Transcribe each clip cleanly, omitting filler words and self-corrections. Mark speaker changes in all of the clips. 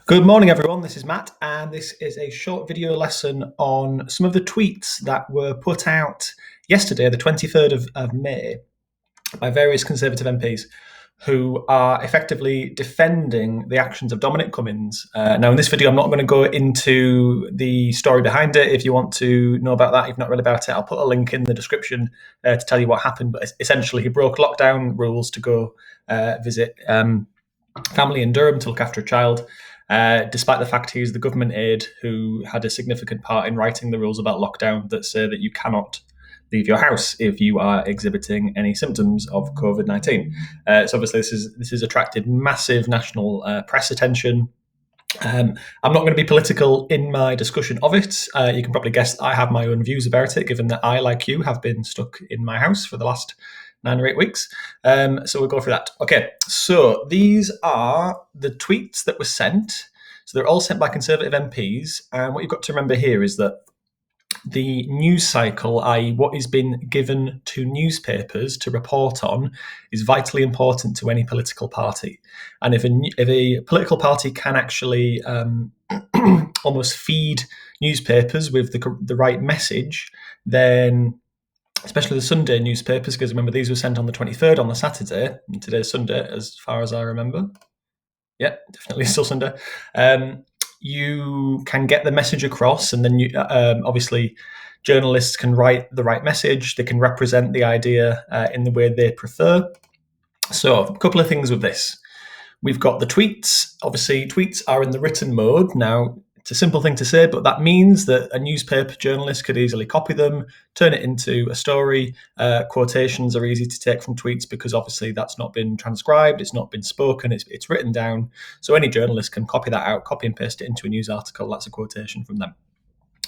Speaker 1: Good morning, everyone. This is Matt, and this is a short video lesson on some of the tweets that were put out yesterday, the 23rd of May, by various Conservative MPs who are effectively defending the actions of Dominic Cummings. Now, in this video, I'm not going to go into the story behind it. If you want to know about that, if you've not read about it, I'll put a link in the description to tell you what happened. But essentially, he broke lockdown rules to go visit family in Durham to look after a child. Despite the fact he is the government aide who had a significant part in writing the rules about lockdown that say that you cannot leave your house if you are exhibiting any symptoms of COVID-19. So obviously this has attracted massive national press attention. I'm not going to be political in my discussion of it. You can probably guess I have my own views about it, given that I, like you, have been stuck in my house for the last 9 or 8 weeks. So we'll go through that. Okay, so these are the tweets that were sent. So they're all sent by Conservative MPs. And what you've got to remember here is that the news cycle, i.e. what has been given to newspapers to report on, is vitally important to any political party. And if a political party can actually almost feed newspapers with the right message, then especially the Sunday newspapers, because remember these were sent on the 23rd on the Saturday, and today's Sunday as far as I remember. Yeah, definitely still Sunday. You can get the message across, and then obviously journalists can write the right message. They can represent the idea in the way they prefer. So a couple of things with this. We've got the tweets. Obviously, tweets are in the written mode. Now, it's a simple thing to say, but that means that a newspaper journalist could easily copy them, turn it into a story. Quotations are easy to take from tweets because obviously that's not been transcribed, it's not been spoken, it's written down. So any journalist can copy that out, copy and paste it into a news article. That's a quotation from them.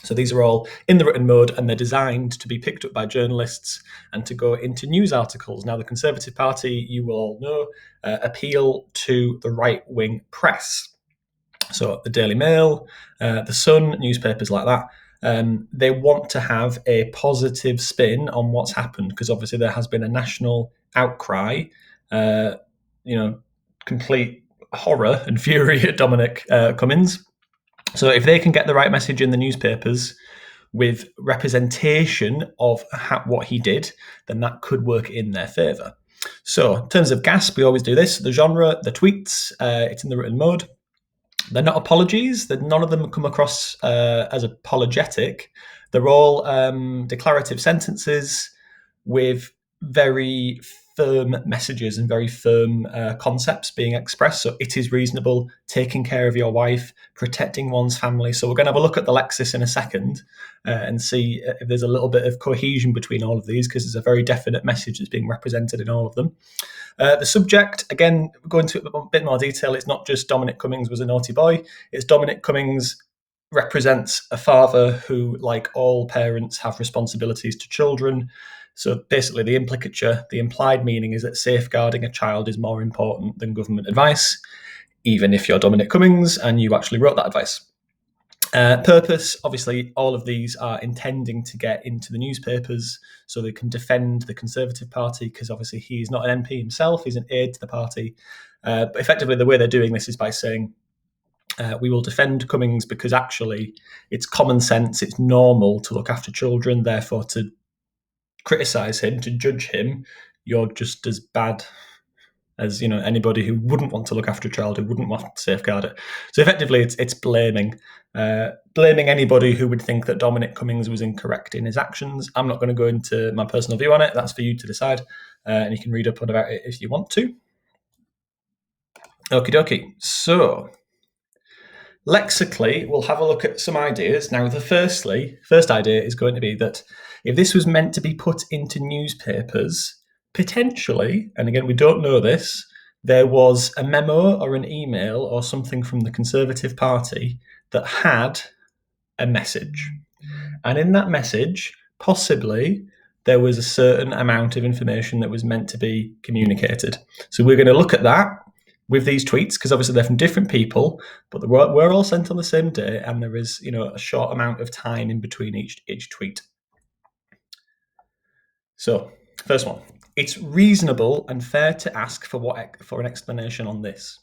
Speaker 1: So these are all in the written mode, and they're designed to be picked up by journalists and to go into news articles. Now, the Conservative Party, you will all know, appeal to the right-wing press. So the Daily Mail, the Sun, newspapers like that, they want to have a positive spin on what's happened because obviously there has been a national outcry, complete horror and fury at Dominic Cummings. So if they can get the right message in the newspapers with representation of what he did, then that could work in their favour. So in terms of GASP, we always do this. The genre, the tweets, it's in the written mode. They're not apologies. None of them come across as apologetic. They're all declarative sentences with very firm messages and very firm concepts being expressed. So it is reasonable, taking care of your wife, protecting one's family. So we're going to have a look at the Lexis in a second and see if there's a little bit of cohesion between all of these, because there's a very definite message that's being represented in all of them. The subject, again, going into a bit more detail, it's not just Dominic Cummings was a naughty boy. It's Dominic Cummings represents a father who, like all parents, have responsibilities to children. So basically the implicature, the implied meaning is that safeguarding a child is more important than government advice, even if you're Dominic Cummings and you actually wrote that advice. Purpose, obviously, all of these are intending to get into the newspapers so they can defend the Conservative Party, because obviously he's not an MP himself, he's an aide to the party. But effectively, the way they're doing this is by saying, we will defend Cummings because actually it's common sense, it's normal to look after children, therefore to criticise him, to judge him, you're just as bad as anybody who wouldn't want to look after a child, who wouldn't want to safeguard it. So effectively, it's blaming anybody who would think that Dominic Cummings was incorrect in his actions. I'm not going to go into my personal view on it. That's for you to decide, and you can read up on about it if you want to. Okie dokie. So lexically, we'll have a look at some ideas. Now, the first idea is going to be that if this was meant to be put into newspapers, potentially, and again, we don't know this, there was a memo or an email or something from the Conservative Party that had a message. And in that message, possibly, there was a certain amount of information that was meant to be communicated. So we're going to look at that with these tweets, because obviously they're from different people, but we're all sent on the same day, and there is a short amount of time in between each tweet. So, first one. It's reasonable and fair to ask for an explanation on this,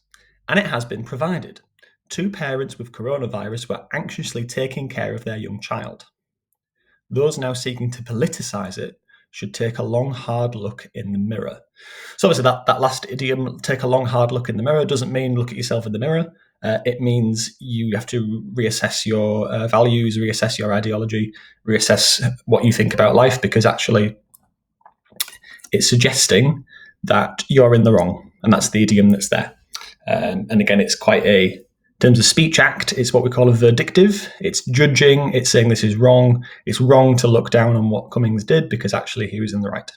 Speaker 1: and it has been provided. two parents with coronavirus were anxiously taking care of their young child. Those now seeking to politicise it should take a long, hard look in the mirror. So obviously that last idiom, take a long, hard look in the mirror, doesn't mean look at yourself in the mirror. It means you have to reassess your values, reassess your ideology, reassess what you think about life, because actually it's suggesting that you're in the wrong. And that's the idiom that's there. And again, it's quite in terms of speech act, it's what we call a verdictive. It's judging, it's saying this is wrong. It's wrong to look down on what Cummings did because actually he was in the right.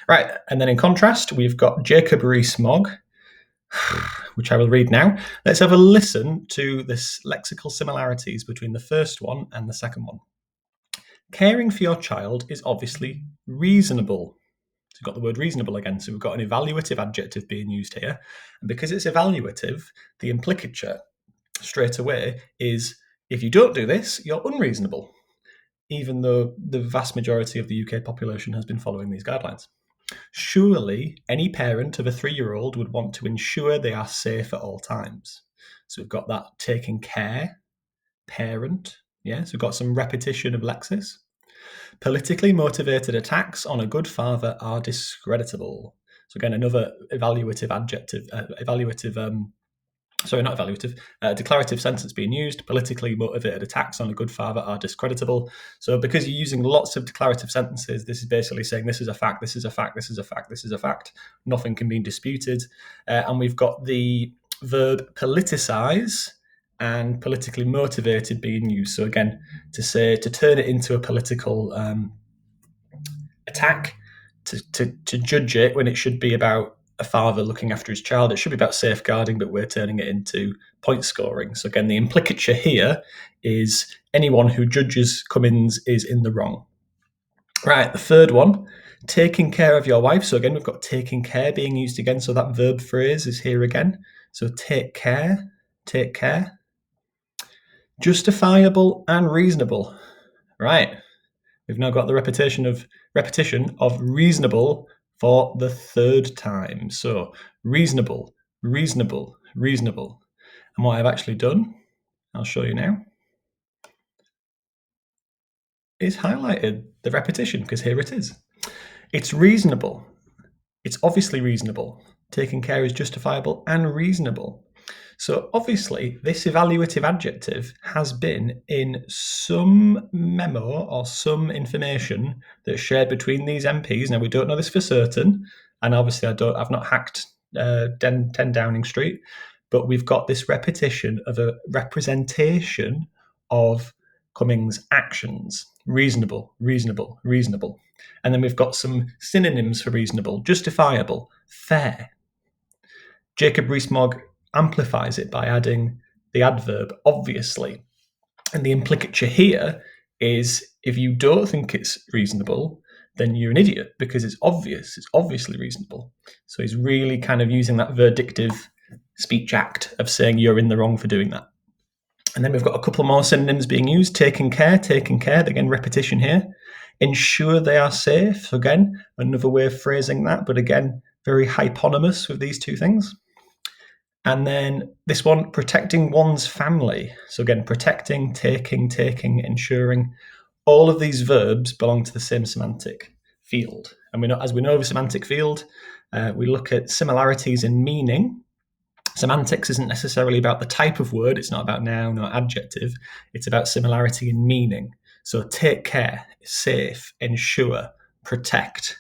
Speaker 1: Right, and then in contrast, we've got Jacob Rees-Mogg, which I will read now. Let's have a listen to the lexical similarities between the first one and the second one. Caring for your child is obviously reasonable. So we've got the word reasonable again. So we've got an evaluative adjective being used here. And because it's evaluative, the implicature straight away is if you don't do this, you're unreasonable, even though the vast majority of the UK population has been following these guidelines. Surely any parent of a 3-year-old would want to ensure they are safe at all times. So we've got that taking care, parent. Yeah, so we've got some repetition of lexis. Politically motivated attacks on a good father are discreditable. So again, another evaluative adjective, declarative sentence being used. Politically motivated attacks on a good father are discreditable. So because you're using lots of declarative sentences, this is basically saying this is a fact, this is a fact, this is a fact, this is a fact. Nothing can be disputed. And we've got the verb politicize and politically motivated being used. So again, to turn it into a political attack, to judge it when it should be about a father looking after his child. It should be about safeguarding, but we're turning it into point scoring. So again, the implicature here is anyone who judges Cummings is in the wrong. Right, the third one, taking care of your wife. So again, we've got taking care being used again. So that verb phrase is here again. So take care, take care. Justifiable and reasonable. Right, we've now got the repetition of reasonable for the third time. So reasonable, reasonable, reasonable. And what I've actually done, I'll show you now, is highlighted the repetition, because here it is. It's reasonable. It's obviously reasonable. Taking care is justifiable and reasonable. So obviously, this evaluative adjective has been in some memo or some information that's shared between these MPs. Now, we don't know this for certain, and obviously I've not hacked 10 Downing Street, but we've got this repetition of a representation of Cummings' actions. Reasonable, reasonable, reasonable. And then we've got some synonyms for reasonable: justifiable, fair. Jacob Rees-Mogg amplifies it by adding the adverb obviously. And the implicature here is if you don't think it's reasonable, then you're an idiot, because it's obvious, it's obviously reasonable. So he's really kind of using that verdictive speech act of saying you're in the wrong for doing that. And then we've got a couple more synonyms being used: taking care, again, repetition here. Ensure they are safe, so again, another way of phrasing that, but again, very hyponymous with these two things. And then this one, protecting one's family. So again, protecting, taking, ensuring. All of these verbs belong to the same semantic field. And as we know of a semantic field, we look at similarities in meaning. Semantics isn't necessarily about the type of word. It's not about noun or adjective. It's about similarity in meaning. So take care, safe, ensure, protect.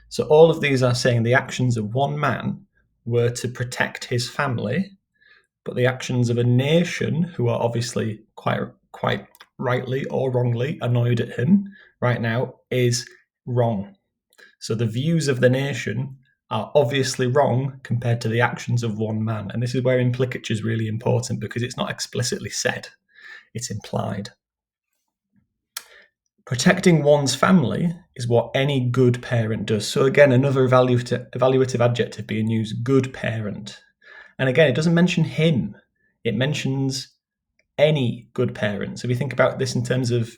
Speaker 1: So all of these are saying the actions of one man were to protect his family, but the actions of a nation, who are obviously quite rightly or wrongly annoyed at him right now, is wrong. So the views of the nation are obviously wrong compared to the actions of one man. And this is where implicature is really important, because it's not explicitly said, it's implied. Protecting one's family is what any good parent does. So again, another evaluative adjective being used, good parent. And again, it doesn't mention him. It mentions any good parent. So if you think about this in terms of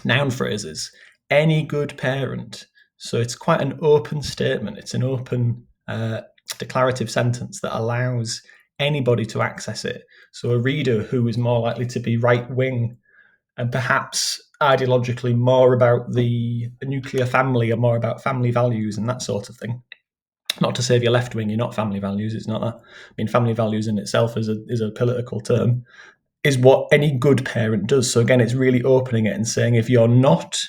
Speaker 1: noun phrases, any good parent. So it's quite an open statement. It's an open declarative sentence that allows anybody to access it. So a reader who is more likely to be right-wing and perhaps ideologically more about the nuclear family or more about family values and that sort of thing. Not to say if you're left-wing, you're not family values. It's not that. I mean, family values in itself is a political term, is what any good parent does. So again, it's really opening it and saying if you're not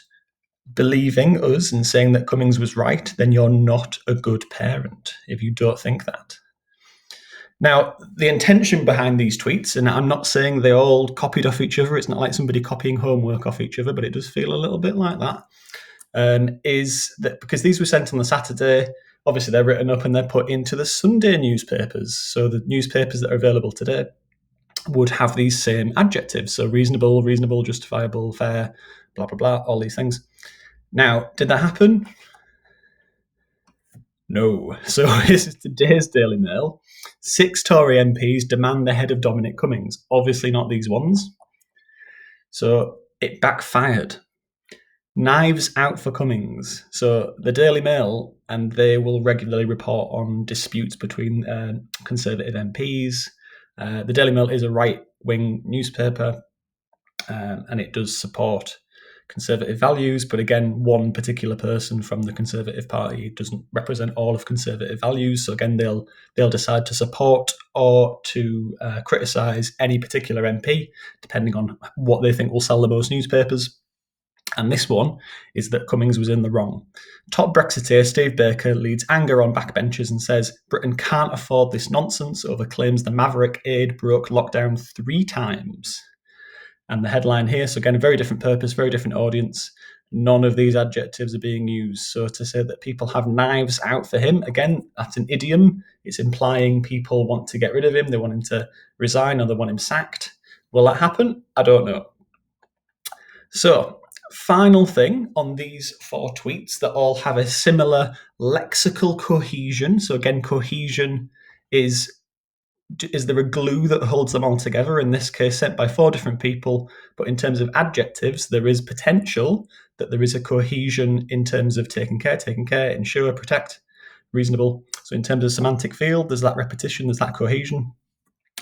Speaker 1: believing us and saying that Cummings was right, then you're not a good parent if you don't think that. Now, the intention behind these tweets, and I'm not saying they all copied off each other, it's not like somebody copying homework off each other, but it does feel a little bit like that, is that because these were sent on the Saturday, obviously they're written up and they're put into the Sunday newspapers. So the newspapers that are available today would have these same adjectives. So reasonable, justifiable, fair, blah, blah, blah, all these things. Now, did that happen? No. So this is today's Daily Mail. 6 Tory MPs demand the head of Dominic Cummings. Obviously not these ones. So it backfired. Knives out for Cummings. So the Daily Mail, and they will regularly report on disputes between Conservative MPs. The Daily Mail is a right-wing newspaper, and it does support Conservative values, but again, one particular person from the Conservative Party doesn't represent all of Conservative values. So again, they'll decide to support or to criticise any particular MP, depending on what they think will sell the most newspapers. And this one is that Cummings was in the wrong. Top Brexiteer Steve Baker leads anger on backbenchers and says Britain can't afford this nonsense over claims the Maverick aid broke lockdown 3 times. And the headline here, so again, a very different purpose, very different audience. None of these adjectives are being used. So to say that people have knives out for him, again, that's an idiom. It's implying people want to get rid of him. They want him to resign or they want him sacked. Will that happen? I don't know. So final thing on these 4 tweets that all have a similar lexical cohesion. So again, cohesion is there a glue that holds them all together? In this case, sent by 4 different people. But in terms of adjectives, there is potential that there is a cohesion in terms of taking care, ensure, protect, reasonable. So in terms of semantic field, there's that repetition, there's that cohesion.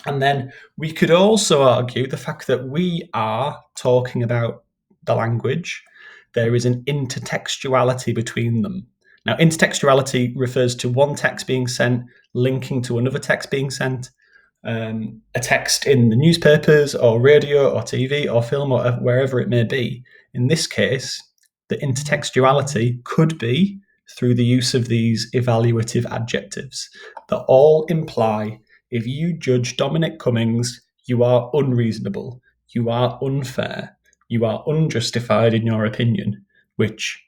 Speaker 1: And then we could also argue the fact that we are talking about the language, there is an intertextuality between them. Now, intertextuality refers to one text being sent linking to another text being sent, a text in the newspapers or radio or TV or film or wherever it may be. In this case, the intertextuality could be through the use of these evaluative adjectives that all imply if you judge Dominic Cummings, you are unreasonable, you are unfair, you are unjustified in your opinion, which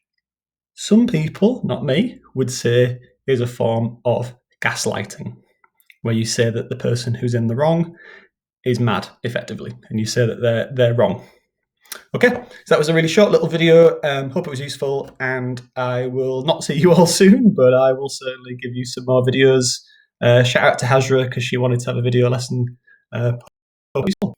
Speaker 1: some people, not me, would say is a form of gaslighting, where you say that the person who's in the wrong is mad, effectively, and you say that they're wrong. Okay, so that was a really short little video. Hope it was useful, and I will not see you all soon, but I will certainly give you some more videos. Shout out to Hazra because she wanted to have a video lesson. Hope it's useful.